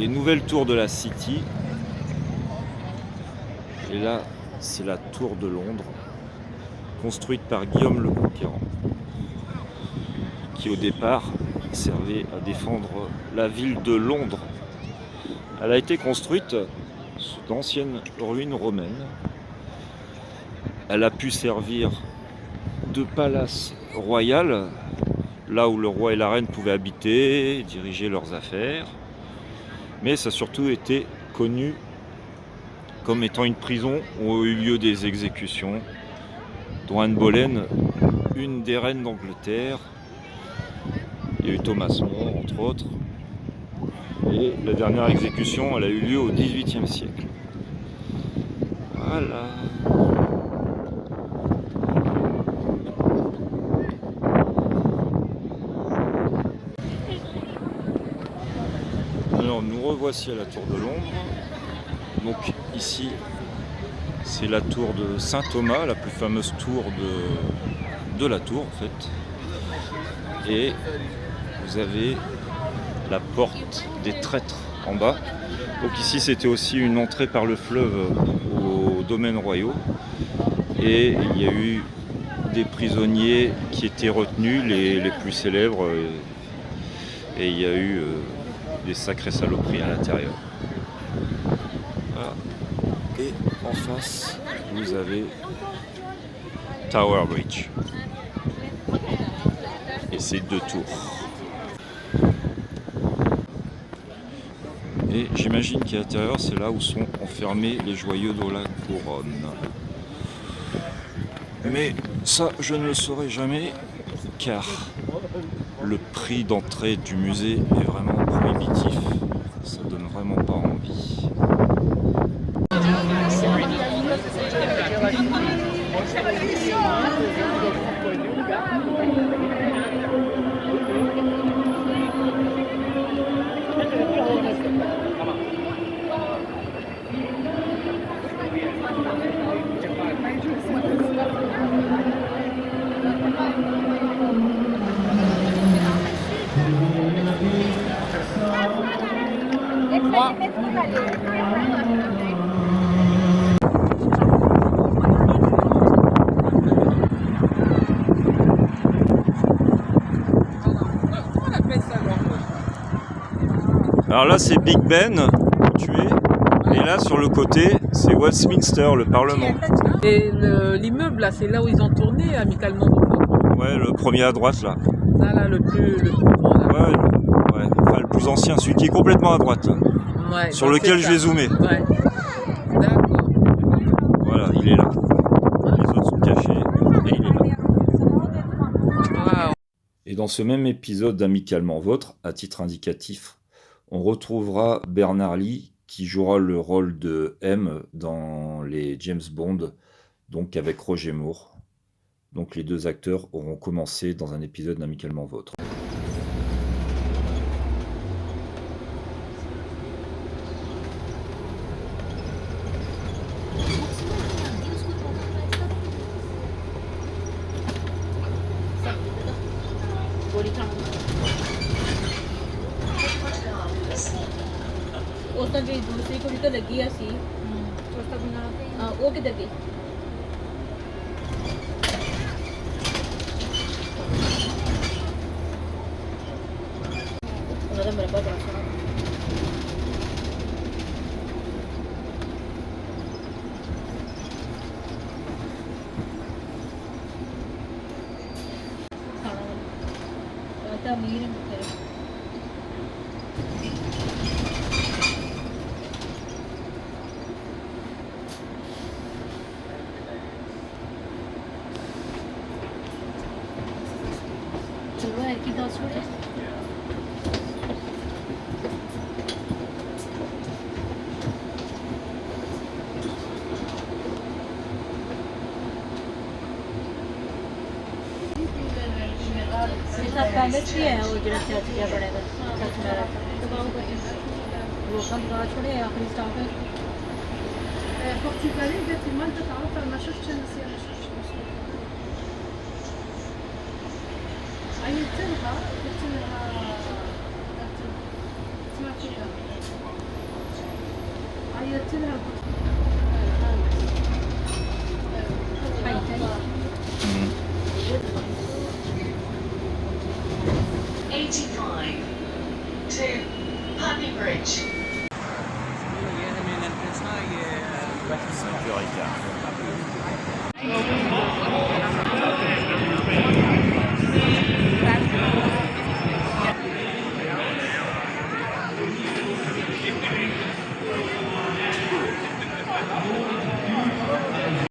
les nouvelles tours de la City. Et là, c'est la tour de Londres, construite par Guillaume le Conquérant, qui au départ servait à défendre la ville de Londres. Elle a été construite d'anciennes ruines romaines. Elle a pu servir de palace royal, là où le roi et la reine pouvaient habiter, diriger leurs affaires. Mais ça a surtout été connu comme étant une prison où ont eu lieu des exécutions, dont Anne Boleyn, une des reines d'Angleterre. Il y a eu Thomas More, entre autres. Et la dernière exécution, elle a eu lieu au XVIIIe siècle. Voilà. Alors, nous revoici à la tour de Londres. Donc ici, c'est la tour de Saint-Thomas, la plus fameuse tour de la tour en fait. Et vous avez la porte des traîtres en bas. Donc ici, c'était aussi une entrée par le fleuve aux domaines royaux. Et il y a eu des prisonniers qui étaient retenus, les plus célèbres. Et il y a eu des sacrées saloperies à l'intérieur. Voilà. Et en face, vous avez Tower Bridge. Et c'est 2 tours. Et j'imagine qu'à l'intérieur, c'est là où sont enfermés les joyaux de la couronne. Mais ça, je ne le saurai jamais, car le prix d'entrée du musée est vraiment prohibitif. Ça donne vraiment pas envie. Alors là, c'est Big Ben, où tu es. Et là, sur le côté, c'est Westminster, le Parlement. Et l'immeuble, là, c'est là où ils ont tourné amicalement. Ouais, le premier à droite, là. Là, le plus grand. Là. Ouais, enfin, le plus ancien, celui qui est complètement à droite. Ouais, sur lequel je vais zoomer. Ouais. D'accord. Voilà, il est là. Les autres sont cachés, et il est là. Wow. Et dans ce même épisode d'Amicalement Vôtre, à titre indicatif, on retrouvera Bernard Lee qui jouera le rôle de M dans les James Bond, donc avec Roger Moore. Donc les 2 acteurs auront commencé dans un épisode d'Amicalement Vôtre. ਉਸ ਤਾਂ ਜਿਹੜੀ ਦੂਸਰੀ ਕੁੜੀ ਤਾਂ ਲੱਗੀ ਆ ਸੀ ਉਹ ਕਿੱਧਰ ਗਈ ਉਹਨਾਂ ਦਾ ਮਰਬਾ ਬੜਾ ਸੋਹਣਾ ਖਾਣਾ ਤਾਂ ਅਮੀਰ ਹੈ ਤੇਰੇ चलो है कि 10 हो जाए पहले भी है वो जो चर्च क्या पड़ेगा चर्च में वो कम गाँव छोड़े आखिरी स्टॉप है برتغالي قالت لي ما انت تعرف انا ما شفتش النسيان ما شفتش عيطت لها قلت لها سمعتيها قلت لها Mhm. 85 to Putney Bridge. 5h15.